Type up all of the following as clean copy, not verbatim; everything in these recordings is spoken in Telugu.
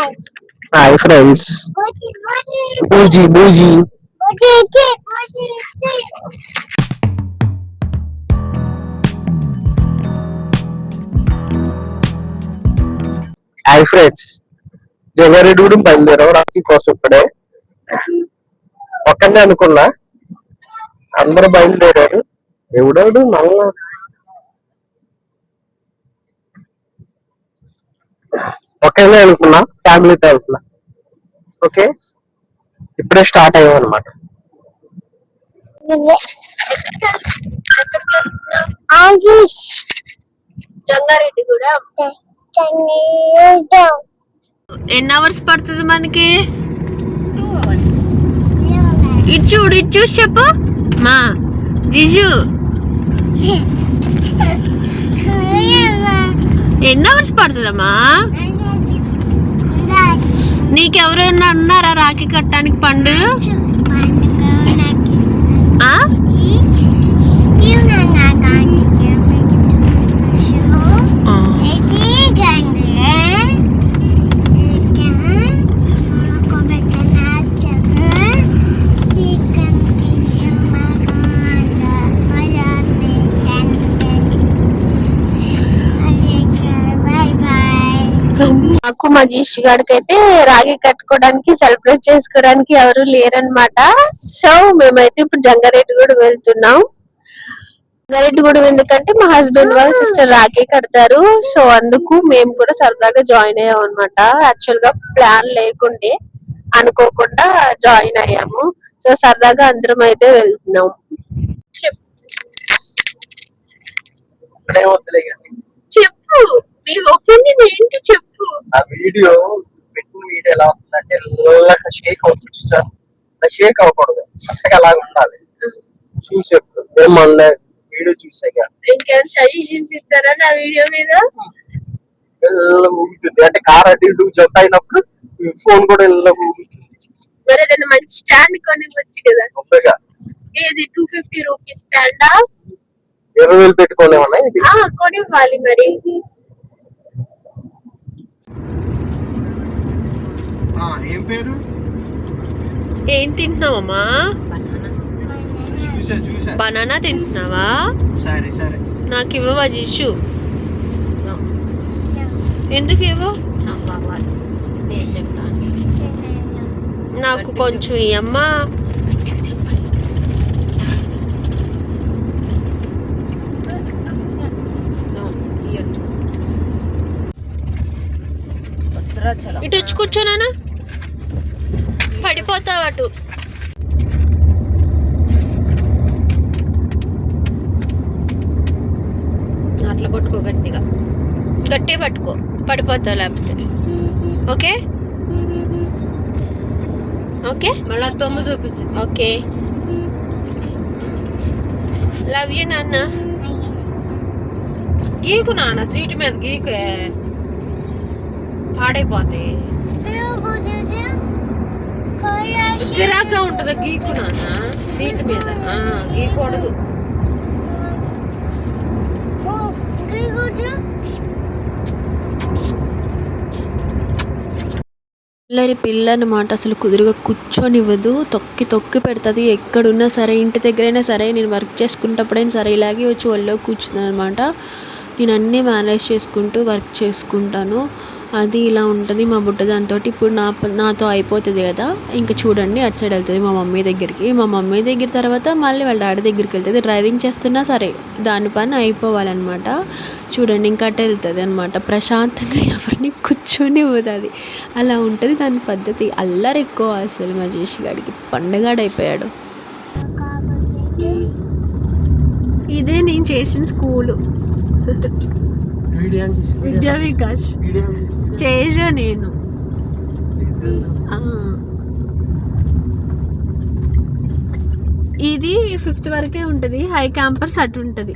Hi friends. Buzi Buzi. Hi friends. Jangareddy కూడా బయలుదేరాం రాఖీ కోసం. ఇప్పుడే ఒక్కనే అనుకున్నా, అందరూ బయలుదేరారు. ఎవడాడు మళ్ళా ఒక్కనే అనుకున్నా, ఫ్యామిలీతో వెళ్తున్నా. ఓకే, ఇప్పుడే స్టార్ట్ అయ్యాం అనమాట. జంగారెడ్డి కూడా ఎన్ని అవర్స్ పడుతుంది మనకి? 2 hours. ఇటు చూడు, ఇటు చూసి చెప్పు మా జిజు. ఎన్ని అవర్స్ పడుతుందమ్మా? నీకెవరైనా ఉన్నారా రాఖీ కట్టడానికి? పండు నాకు మా జీష్ గారికి అయితే రాగి కట్టుకోవడానికి సెలబ్రేట్ చేసుకోవడానికి ఎవరు లేరనమాట. సో మేమైతే ఇప్పుడు జంగారెడ్డి కూడా వెళ్తున్నాం. జంగారెడ్డి కూడా ఎందుకంటే మా హస్బెండ్ వాళ్ళ సిస్టర్ రాఖీ కడతారు. సో అందుకు మేము కూడా సరదాగా జాయిన్ అయ్యాం అనమాట. యాక్చువల్ గా ప్లాన్ లేకుండే, అనుకోకుండా జాయిన్ అయ్యాము. సో సరదాగా అందరం అయితే వెళ్తున్నాం. చెప్పు, నీ ఒపీనియన్ ఏంటి చెప్పు. ఆ వీడియో పెట్టిన వీడియో ఎలా ఉంటుందంటే షేక్ అవుతుంది సార్. షేక్ అవ్వకూడదు, అసలు అలాగ ఉండాలి. చూసే ఏమన్నా వీడియో చూసాక ఇంకేమైనా సజెషన్స్ ఇస్తారా నా వీడియో మీద? ఊగుతుంది అంటే కార్ అటు ఇటు జంప్ అయినప్పుడు ఫోన్ కూడా మరి ఏదైనా మంచి స్టాండ్ కొనివచ్చు కదా. ఏది 250 రూపీస్ స్టాండా? 20,000 పెట్టుకోలేమన్నా కొనివ్వాలి మరి. ఏం పేరు? ఏం తింటున్నావమ్మా? బనానా తింటున్నావా? సరే సరే, నాకు ఇవ్వవా జిషు? ఎందుకు ఇవ్వ? నాకు కొంచెం ఇయ్యమ్మా. ఇటు వచ్చి కూర్చోనా, పడిపోతావు అటు. అట్లా పట్టుకో, గట్టిగా గట్టిగా పట్టుకో, పడిపోతావు లేకపోతే. ఓకే ఓకే, మళ్ళీ తొమ్మ చూపించు. ఓకే, లవ్ యూ నాన్న. గీకు నాన్న, సీటు మీద గీకే, పాడైపోతాయి. చిరాగ్గా ఉంటుందా? గీకు నాన్న, సీటు మీద గీకూడదు. పిల్ల అన్నమాట, అసలు కుదురుగా కూర్చొనివ్వదు, తొక్కి తొక్కి పెడుతుంది. ఎక్కడున్నా సరే, ఇంటి దగ్గరైనా సరే, నేను వర్క్ చేసుకునేటప్పుడైనా సరే ఇలాగే వచ్చి ఒళ్ళో కూర్చుంది అనమాట. నేను అన్నీ మేనేజ్ చేసుకుంటూ వర్క్ చేసుకుంటాను. అది ఇలా ఉంటుంది మా బుట్ట. దాంతో ఇప్పుడు నాతో అయిపోతుంది కదా, ఇంకా చూడండి అటు సైడ్ వెళ్తుంది మా మమ్మీ దగ్గరికి. మా మమ్మీ దగ్గర తర్వాత మళ్ళీ వాళ్ళ డాడీ దగ్గరికి వెళ్తుంది. డ్రైవింగ్ చేస్తున్నా సరే దాని పని అయిపోవాలన్నమాట. చూడండి ఇంకా అటు వెళ్తుంది అనమాట. ప్రశాంతంగా ఎవరిని కూర్చొని పోతుంది, అలా ఉంటుంది దాని పద్ధతి. అల్లరి ఎక్కువ అసలు మా జేషి గాడికి, పండుగాడైపోయాడు. ఇదే నేను చేసిన స్కూలు, విద్యా వికాస్ చేసా నేను. ఇది 5th వరకే ఉంటుంది. హై క్యాంపస్ అటు ఉంటుంది,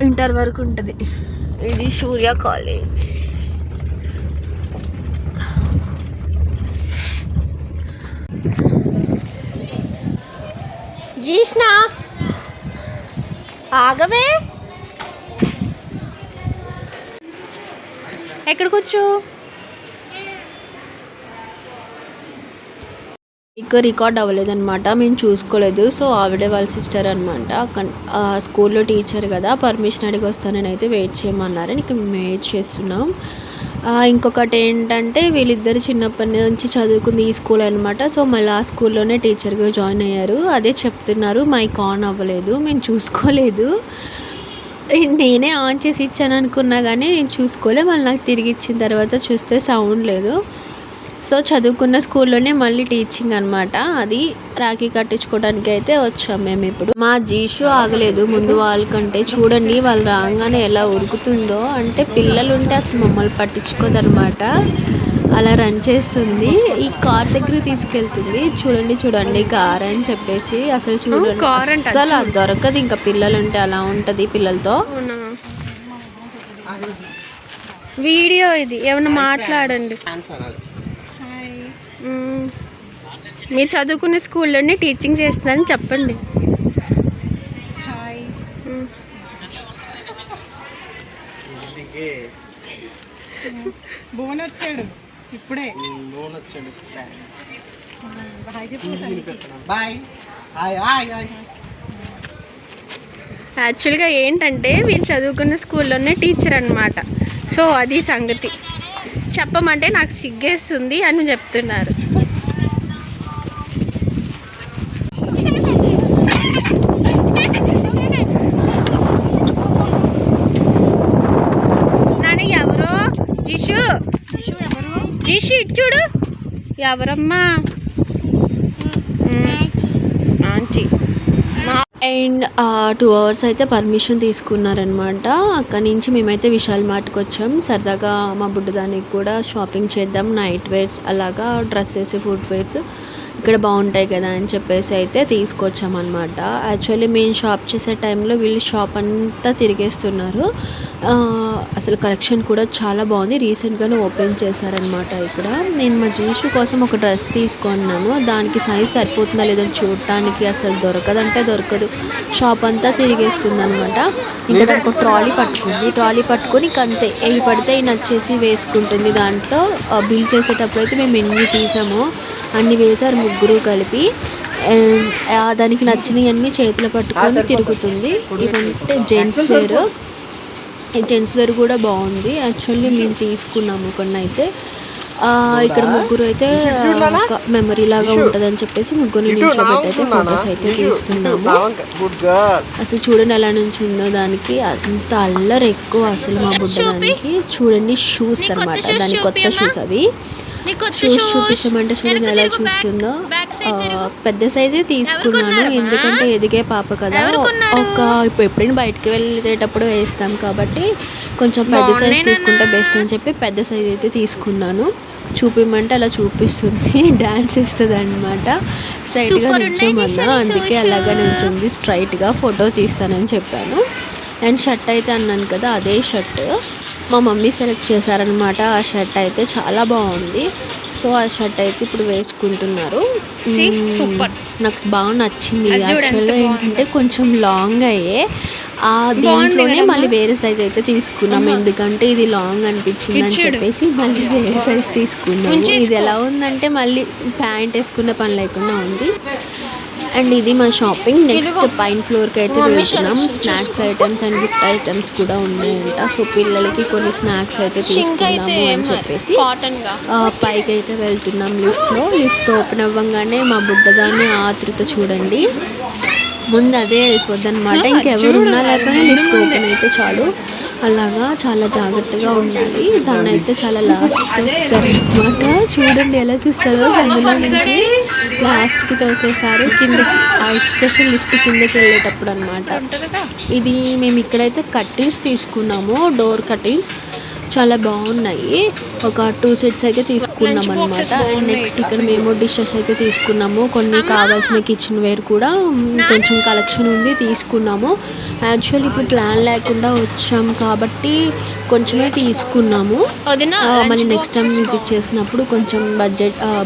ఇంటర్ వరకు ఉంటుంది. ఇది సూర్య కాలేజ్. జీష్ణ ఆగవే, ఎక్కడికి వచ్చావు? ఇంకా రికార్డ్ అవ్వలేదన్నమాట, మేము చూసుకోలేదు. సో ఆవిడే వాళ్ళ సిస్టర్ అనమాట, స్కూల్లో టీచర్ కదా, పర్మిషన్ అడిగి వస్తానని అయితే వెయిట్ చేయమన్నారు. ఇంక మేము వెయిట్ చేస్తున్నాం. ఇంకొకటి ఏంటంటే వీళ్ళిద్దరు చిన్నప్పటి నుంచి చదువుకుంది ఈ స్కూల్ అనమాట. సో మళ్ళీ ఆ స్కూల్లోనే టీచర్గా జాయిన్ అయ్యారు. అదే చెప్తున్నారు, మైక్ ఆన్ అవ్వలేదు, మేము చూసుకోలేదు. నేనే ఆన్ చేసి ఇచ్చాను అనుకున్నా కానీ నేను చూసుకోలే. మళ్ళీ నాకు తిరిగి ఇచ్చిన తర్వాత చూస్తే సౌండ్ లేదు. సో చదువుకున్న స్కూల్లోనే మళ్ళీ టీచింగ్ అనమాట. అది రాఖీ కట్టించుకోవడానికి అయితే వచ్చాం మేము ఇప్పుడు. మా జీషు ఆగలేదు ముందు వాళ్ళకంటే. చూడండి వాళ్ళు రాగానే ఎలా ఉరుకుతుందో, అంటే పిల్లలు ఉంటే అసలు మమ్మల్ని పట్టించుకోదనమాట, అలా రన్ చేస్తుంది. ఈ కార్ దగ్గరికి తీసుకెళ్తుంది. చూడండి కార్ అని చెప్పేసి. అసలు చూడండి అసలు అది దొరకదు, ఇంకా పిల్లలు ఉంటే అలా ఉంటుంది పిల్లలతో. వీడియో ఇది ఏమన్నా మాట్లాడండి. మీరు చదువుకునే స్కూల్లోనే టీచింగ్ చేస్తున్నారని చెప్పండి. బోన్ వచ్చాడు ఇప్పుడే. యాక్చువల్గా ఏంటంటే వీళ్ళు చదువుకున్న స్కూల్లోనే టీచర్ అనమాట. సో అది సంగతి. చెప్పమంటే నాకు సిగ్గేస్తుంది అని చెప్తున్నారు. నాన్న ఎవరో జిషు చూడు ఎవరమ్మా? ఆంటీ. అండ్ 2 hours అయితే పర్మిషన్ తీసుకున్నారనమాట. అక్కడి నుంచి మేమైతే విశాల్ మార్ట్కి వచ్చాం. సరదాగా మా బుడ్డదానికి కూడా షాపింగ్ చేద్దాం, నైట్ వేర్స్ అలాగా డ్రెస్సెస్, ఫుడ్ వేర్స్ ఇక్కడ బాగుంటాయి కదా అని చెప్పేసి అయితే తీసుకొచ్చామన్నమాట. యాక్చువల్లీ మేము షాప్ చేసే టైంలో వీళ్ళు షాప్ అంతా తిరిగేస్తున్నారు. అసలు కలెక్షన్ కూడా చాలా బాగుంది. రీసెంట్గానే ఓపెన్ చేశారనమాట ఇక్కడ. నేను మా జీషు కోసం ఒక డ్రెస్ తీసుకున్నాను. దానికి సైజ్ సరిపోతుందా లేదని చూడటానికి అసలు దొరకదంటే దొరకదు. షాప్ అంతా తిరిగేస్తుంది అనమాట. ఇంకా దానికి ఒక ట్రాలీ పట్టుకొని ఇంక అంతే ఏవి పడితే నచ్చేసి వేసుకుంటుంది. దాంట్లో బిల్ చేసేటప్పుడు అయితే మేము ఎన్ని తీసామో అన్ని వేశారు ముగ్గురు కలిపి. దానికి నచ్చినవన్నీ చేతిలో పట్టుకొని తిరుగుతుంది. ఇవంటే జెంట్స్ వేర్ కూడా బాగుంది. యాక్చువల్లీ మేము తీసుకున్నాము కొన్ని అయితే. ఇక్కడ ముగ్గురు అయితే మెమరీ లాగా ఉంటుందని చెప్పేసి ముగ్గురిని నిల్చోబెట్టి అయితే ఫొటోస్ అయితే తీస్తున్నాము. అసలు చూడండి ఎలా నుంచి ఉందో, దానికి అంత అల్లరి ఎక్కువ అసలు మా బుడ్డదానికి. చూడండి షూస్ అనమాట, దాని కొత్త షూస్ అవి. షూస్ చూపించమంటే చూడండి ఎలా చూస్తుందో. పెద్ద సైజే తీసుకున్నాను ఎందుకంటే ఎదిగే పాప కదా. ఇప్పుడు ఎప్పుడైనా బయటకు వెళ్ళేటప్పుడు వేస్తాం కాబట్టి కొంచెం పెద్ద సైజ్ తీసుకుంటే బెస్ట్ అని చెప్పి పెద్ద సైజ్ అయితే తీసుకున్నాను. చూపిమంటే అలా చూపిస్తుంది, డ్యాన్స్ ఇస్తుంది అనమాట. స్ట్రైట్గా నిల్చోమన్నా, అందుకే అలాగా నిల్చుంది. స్ట్రైట్గా ఫోటో తీస్తానని చెప్పాను. అండ్ షర్ట్ అయితే అన్నాను కదా, అదే షర్ట్ మా మమ్మీ సెలెక్ట్ చేశారనమాట. ఆ షర్ట్ అయితే చాలా బాగుంది. సో ఆ షర్ట్ అయితే ఇప్పుడు వేసుకుంటున్నారు. సూపర్, నాకు బాగా నచ్చింది. యాక్చువల్గా ఏంటంటే కొంచెం లాంగ్ అయ్యే దీంట్లోనే మళ్ళీ వేరే సైజ్ అయితే తీసుకున్నాం. ఎందుకంటే ఇది లాంగ్ అనిపించింది అని చెప్పేసి మళ్ళీ వేరే సైజ్ తీసుకున్నాము. ఇది ఎలా ఉందంటే మళ్ళీ ప్యాంట్ వేసుకునే పని లేకుండా ఉంది. అండ్ ఇది మా షాపింగ్. నెక్స్ట్ పైన ఫ్లోర్కి అయితే వెళ్తున్నాం. Snacks items and gift items కూడా ఉన్నాయంట. సో పిల్లలకి కొన్ని స్నాక్స్ అయితే తీసుకున్నాము అని చెప్పేసి పైకి అయితే వెళ్తున్నాం. లిఫ్ట్ ఓపెన్ అవ్వగానే మా బుడ్డదాన్ని ఆతృత చూడండి. ముందు అదే అయిపోద్ది అనమాట. ఇంకెవరు ఉన్నా లేకపోయినా లిఫ్ట్ ఓపెన్ అయితే చాలు. అలాగా చాలా జాగ్రత్తగా ఉండాలి. దాన్ని అయితే చాలా లాస్ట్కి తోసేసారనమాట. చూడండి ఎలా చూస్తుందో, సందులో నుంచి లాస్ట్కి తోసేసారు కిందకి. ఆ ఎక్స్ప్రెషన్ లిఫ్ట్ కిందకి వెళ్ళేటప్పుడు అనమాట. ఇది మేము ఇక్కడైతే కర్టెన్స్ తీసుకున్నాము, డోర్ కర్టెన్స్ చాలా బాగున్నాయి. ఒక 2 sets అయితే తీసుకున్నాం అనమాట. అండ్ నెక్స్ట్ ఇక్కడ మేము డిషెస్ అయితే తీసుకున్నాము. కొన్ని కావాల్సిన కిచెన్ వేర్ కూడా కొంచెం కలెక్షన్ ఉంది, తీసుకున్నాము. యాక్చువల్లీ ఇప్పుడు ప్లాన్ లేకుండా వచ్చాం కాబట్టి కొంచెమే తీసుకున్నాము. మళ్ళీ నెక్స్ట్ టైం విజిట్ చేసినప్పుడు కొంచెం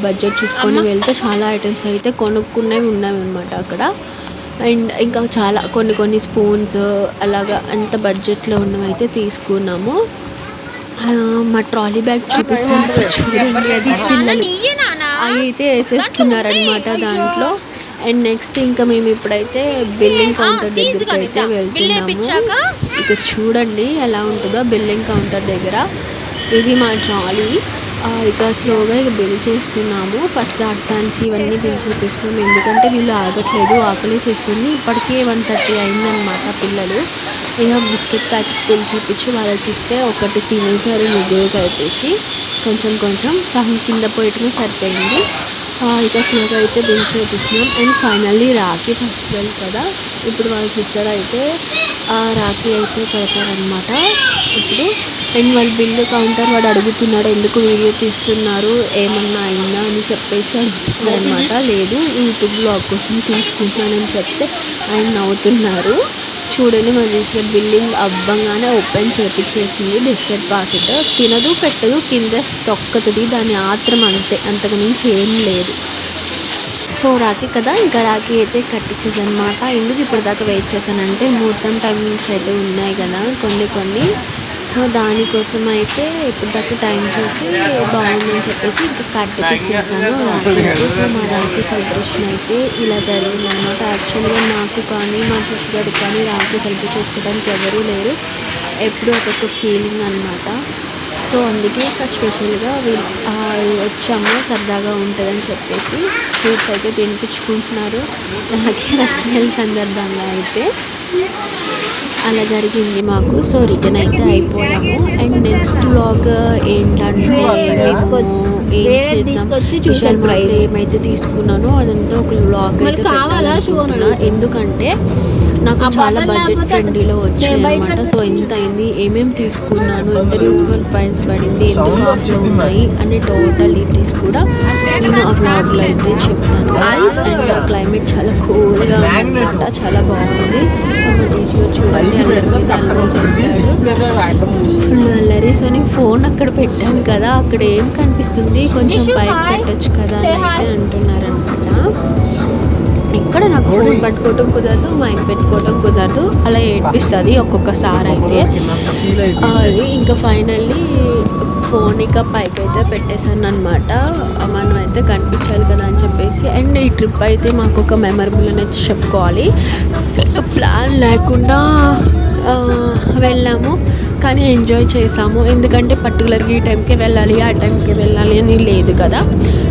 బడ్జెట్ చూసుకొని వెళ్తే చాలా ఐటమ్స్ అయితే కొనుక్కునేవి ఉన్నాయి అనమాట అక్కడ. అండ్ ఇంకా చాలా కొన్ని స్పూన్స్ అలాగా అంత బడ్జెట్లో ఉన్నవి అయితే తీసుకున్నాము. మా ట్రాలీ బ్యాగ్ చూపిస్తాను చూడండి, అది పిల్లలు అవి అయితే వేసేసుకున్నారనమాట దాంట్లో. అండ్ నెక్స్ట్ ఇంకా మేము ఇప్పుడైతే బిల్లింగ్ కౌంటర్ దగ్గరికి అయితే వెళ్తున్నాము. ఇక చూడండి ఎలా ఉంటుందో బిల్లింగ్ కౌంటర్ దగ్గర. ఇది మా ట్రాలీ. ఇక స్లోగా ఇక బిల్ చేస్తున్నాము. ఫస్ట్ అడ్వాన్స్ ఇవన్నీ బిల్ చేపిస్తున్నాము, ఎందుకంటే వీళ్ళు ఆగట్లేదు, ఆకలేసేస్తుంది. ఇప్పటికే 1:30 అయిందనమాట. పిల్లలు ఇక బిస్కెట్ ప్యాకెట్స్ బిల్ చూపించి వాళ్ళకి ఇస్తే ఒకటి తినేసారు, ముగ్గురు కలిపేసి కొంచెం కొంచెం సహం కింద పోయటమే సరిపోయింది. ఇక స్లోగా అయితే బిల్ చేపిస్తున్నాం. అండ్ ఫైనల్లీ రాఖీ ఫెస్టివల్ కదా, ఇప్పుడు వాళ్ళ సిస్టర్ అయితే రాఖీ అయితే కడతారనమాట ఇప్పుడు. అండ్ వాళ్ళ బిల్లు కౌంటర్ వాడు అడుగుతున్నాడు, ఎందుకు వీడియో తీస్తున్నారు, ఏమన్నా అయిందా అని చెప్పేసి అడుగుతున్నాడు అనమాట. లేదు, యూట్యూబ్ బ్లాగ్ కోసం తీసుకుంటున్నానని చెప్తే ఆయన నవ్వుతున్నారు. చూడండి మా చేసిన బిల్లింగ్ అవ్వంగానే ఓపెన్ చేపించేసింది. బిస్కెట్ ప్యాకెట్ తినదు, పెట్టదు, కింద తొక్కతుంది, దాని ఆత్రం అంతే, అంతకు మించి ఏం లేదు. సో రాఖీ కదా, ఇంకా రాఖీ అయితే కట్టించేదనమాట. ఎందుకు ఇప్పటిదాకా వెయిట్ చేశానంటే ముహూర్తం టైమింగ్స్ అయితే ఉన్నాయి కదా కొన్ని, సో దానికోసం అయితే ఇప్పటిదాకా టైం చూసి బాగుందని చెప్పేసి ఇంకా కట్టించేసాను రాఖీ అయితే. సో మా రాఖీ సెలబ్రేషన్ అయితే ఇలా జరిగిందనమాట. యాక్చువల్గా నాకు కానీ మా శిష్యుడికి కానీ రాఖీ సెలబ్రేట్ చేసుకోవడానికి ఎవరూ లేరు, ఎప్పుడూ అదొక ఫీలింగ్ అనమాట. సో అందుకే ఇంకా స్పెషల్గా వచ్చాము, సరదాగా ఉంటుందని చెప్పేసి స్వీట్స్ అయితే తినిపించుకుంటున్నారు. అలాగే ఫెస్టివల్ సందర్భంగా అయితే అలా జరిగింది మాకు. సో రిటర్న్ అయితే అయిపోయాము. అండ్ నెక్స్ట్ వ్లాగ్ ఏంటంటే ఏమైతే తీసుకున్నానో అదంతా ఒక వ్లాగ్ అయితే పెట్టాలనుకుంటున్నా, ఎందుకంటే నాకు చాలా బడ్జెట్ ఫ్రెండ్లీలో వచ్చాయి అనమాట. సో ఎంత అయింది, ఏమేమి తీసుకున్నాను, ఎంత రీజనబుల్ ప్రైస్ పడింది, ఎంత ఆఫ్లో ఉన్నాయి అనే టోటల్ డీటెయిల్స్ కూడా నేను ఆ వ్లాగ్లో అయితే చెప్తాను. అండ్ క్లైమేట్ చాలా కూల్గా ఉందన్నమాట, చాలా బాగుంది. సో మా చేసి చూడండి అల్లరి చేస్తాడు, ఫుల్ అల్లరి. సో నేను ఫోన్ అక్కడ పెట్టాను కదా, అక్కడ ఏం కనిపిస్తుంది, కొంచెం పైకి పెట్టచ్చు కదా అని అయితే అంటున్నారనమాట. ఇక్కడ నాకు ఫోన్ పట్టుకోవటం కుదరదు, మైక్ పెట్టుకోవటం కుదరదు, అలా ఏడిపిస్తుంది ఒక్కొక్కసారి అయితే. అది ఇంకా ఫైనల్లీ ఫోన్ ఇక పైకి అయితే పెట్టేశాను అనమాట, మనం అయితే కనిపించాలి కదా అని చెప్పేసి. అండ్ ఈ ట్రిప్ అయితే మాకు ఒక మెమరబుల్ అనేది చెప్పుకోవాలి, ప్లాన్ లేకుండా వెళ్ళాము కానీ ఎంజాయ్ చేసాము. ఎందుకంటే పర్టికులర్గా ఈ టైంకి వెళ్ళాలి, ఆ టైంకి వెళ్ళాలి అని లేదు కదా.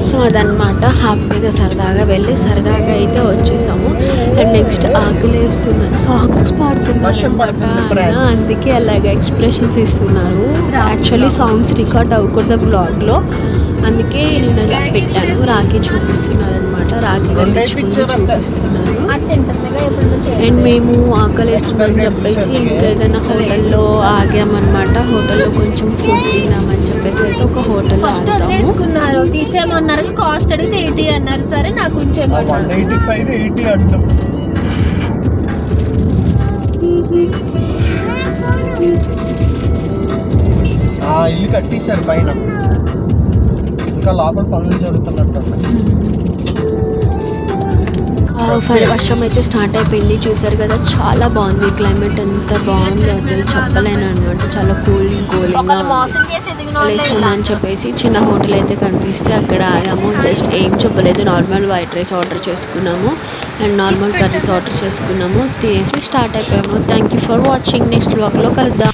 సో అదనమాట, హ్యాపీగా సరదాగా వెళ్ళి సరదాగా అయితే వచ్చేసాము. అండ్ నెక్స్ట్ ఆకలేస్తున్నారు, సాంగ్స్ పాడుతున్నారు, అందుకే అలాగ ఎక్స్ప్రెషన్స్ ఇస్తున్నారు. యాక్చువల్లీ సాంగ్స్ రికార్డ్ అవ్వకూడదు బ్లాగ్లో, అందుకే నేను అలా పెట్టాను. రాఖీ చూపిస్తున్నారు అనమాట, రాఖీ చూపిస్తున్నారు. అండ్ మేము ఆకలేస్తుందని చెప్పేసి ఇంకేదైనా హోటల్లో ఆగామన్నమాట. హోటల్లో కొంచెం ఫుడ్ తిన్నామని చెప్పేసి అయితే ఒక హోటల్ తీసుకున్నారు, తీసేయమన్నారు, కాస్ట్ అడిగితే 80 అన్నారు. సరే నాకు ఉంచేమన్నారు. ఇల్లు కట్టేశారు పైన, ఇంకా లోపల పనులు జరుగుతున్నట్టు. వర్షం అయితే స్టార్ట్ అయిపోయింది, చూసారు కదా, చాలా బాగుంది క్లైమేట్, ఎంత బాగుంది అసలు చెప్పలేను అనమాట. చాలా కూలింగ్ అని చెప్పేసి చిన్న హోటల్ అయితే కనిపిస్తే అక్కడ ఆగాము. జస్ట్ ఏం చెప్పలేదు, నార్మల్ వైట్ రైస్ ఆర్డర్ చేసుకున్నాము అండ్ నార్మల్ కర్రీస్ ఆర్డర్ చేసుకున్నాము, తినేసి స్టార్ట్ అయిపోయాము. Thank you for watching, next వ్లాగ్లో కలుద్దాం.